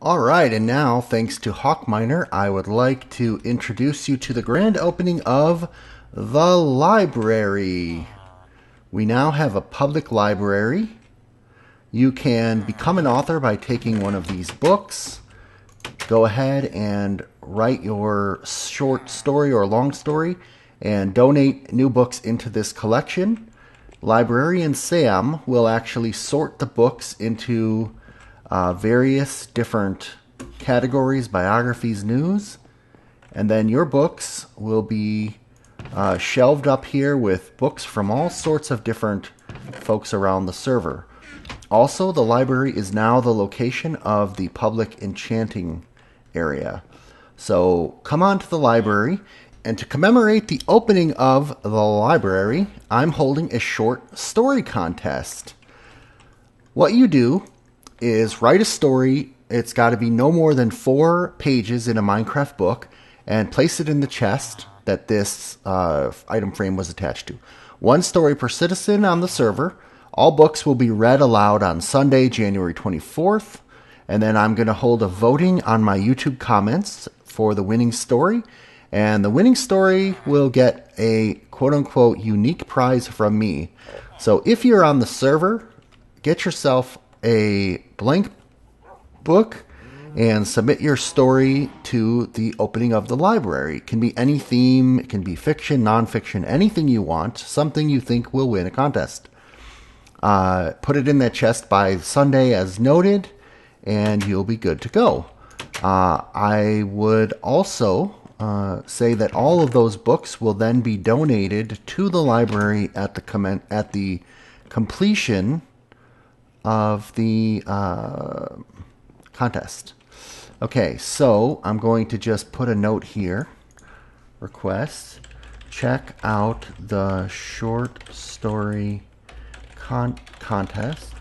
All right, and now, thanks to Hawkminer, I would like to introduce you to the grand opening of the library. We now have a public library. You can become an author by taking one of these books. Go ahead and write your short story or long story and donate new books into this collection. Librarian Sam will actually sort the books into various different categories: biographies, news, and then your books will be shelved up here with books from all sorts of different folks around the server. Also, the library is now the location of the public enchanting area. So come on to the library, and to commemorate the opening of the library, I'm holding a short story contest. What you do is write a story. It's got to be no more than 4 pages in a Minecraft book, and place it in the chest that this item frame was attached to. 1 story per citizen on the server. All books will be read aloud on Sunday, January 24th, and then I'm going to hold a voting on my YouTube comments for the winning story, and the winning story will get a quote-unquote unique prize from me. So if you're on the server, get yourself a blank book and submit your story to the opening of the library. It can be any theme. It can be fiction, nonfiction, anything you want, something you think will win a contest. Put it in that chest by Sunday as noted, and you'll be good to go. I would also say that all of those books will then be donated to the library at the completion of the contest. Okay, so I'm going to just put a note here. Request. Check out the short story contest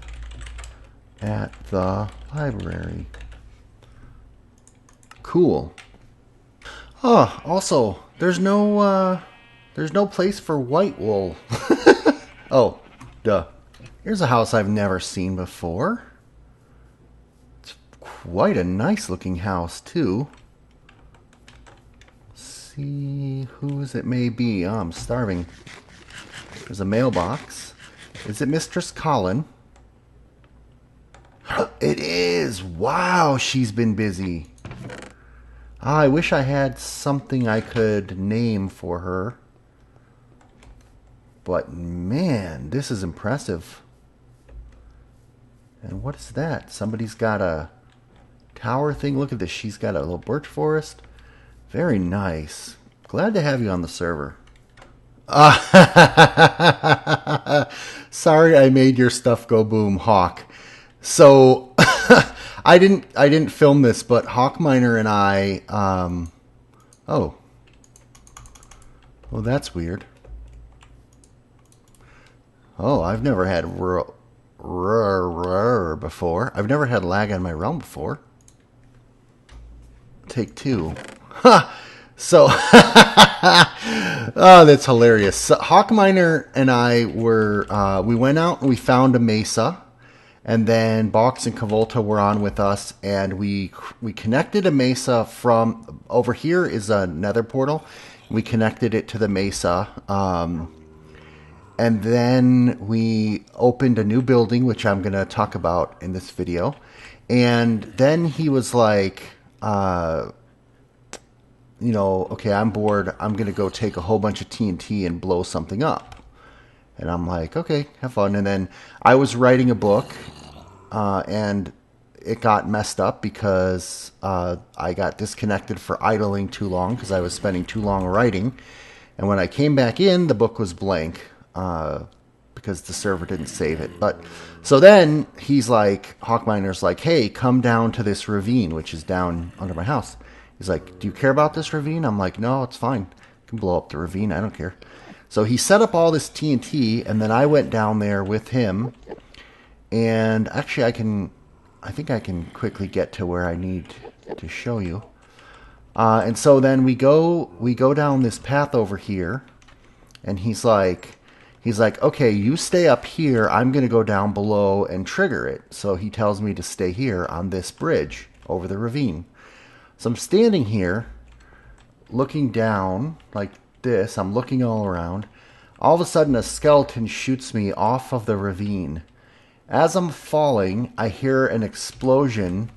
at the library. Cool. Oh, also, there's no place for white wool. Oh, duh. Here's a house I've never seen before. It's quite a nice looking house, too. Let's see whose it may be. Oh, I'm starving. There's a mailbox. Is it Mistress Colin? It is! Wow, she's been busy. I wish I had something I could name for her. But man, this is impressive. And what is that? Somebody's got a tower thing. Look at this. She's got a little birch forest. Very nice. Glad to have you on the server. Sorry I made your stuff go boom, Hawk. So I didn't film this, but Hawkminer and I oh. Well, that's weird. Oh, I've never had before. I've never had lag on my realm before. Take 2. Ha! So, oh, that's hilarious. So, Hawkminer and I were, we went out and we found a mesa, and then Box and Cavolta were on with us, and we connected a mesa from, over here is a nether portal. We connected it to the mesa, and then we opened a new building, which I'm going to talk about in this video. And then he was like, you know, okay, I'm bored. I'm going to go take a whole bunch of TNT and blow something up. And I'm like, okay, have fun. And then I was writing a book, and it got messed up because I got disconnected for idling too long because I was spending too long writing. And when I came back in, the book was blank. Because the server didn't save it. But so then he's like, Hawkminer's like, hey, come down to this ravine, which is down under my house. He's like, do you care about this ravine? I'm like, no, it's fine. You can blow up the ravine. I don't care. So he set up all this TNT, and then I went down there with him. And actually, I think I can quickly get to where I need to show you. And so then we go down this path over here, and he's like, okay, you stay up here. I'm going to go down below and trigger it. So he tells me to stay here on this bridge over the ravine. So I'm standing here looking down like this. I'm looking all around. All of a sudden a skeleton shoots me off of the ravine. As I'm falling, I hear an explosion,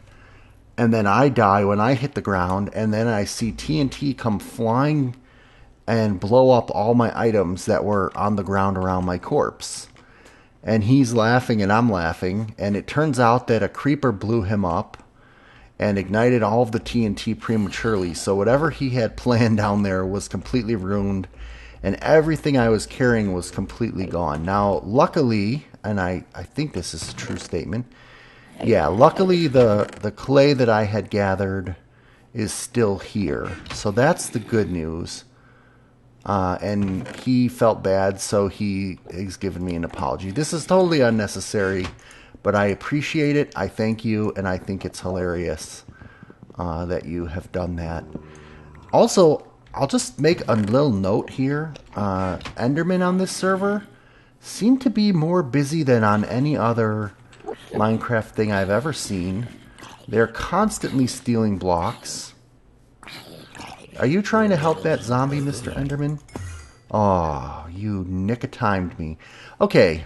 and then I die when I hit the ground, and then I see TNT come flying and blow up all my items that were on the ground around my corpse. And he's laughing and I'm laughing, and it turns out that a creeper blew him up and ignited all of the TNT prematurely, so whatever he had planned down there was completely ruined, and everything I was carrying was completely gone. Now, luckily, and I think this is a true statement, yeah, luckily the clay that I had gathered is still here, so that's the good news. And he felt bad, so he has given me an apology. This is totally unnecessary, but I appreciate it, I thank you, and I think it's hilarious that you have done that. Also, I'll just make a little note here. Endermen on this server seem to be more busy than on any other Minecraft thing I've ever seen. They're constantly stealing blocks. Are you trying to help that zombie, Mr. Enderman? Oh, you nick-a-timed me. Okay.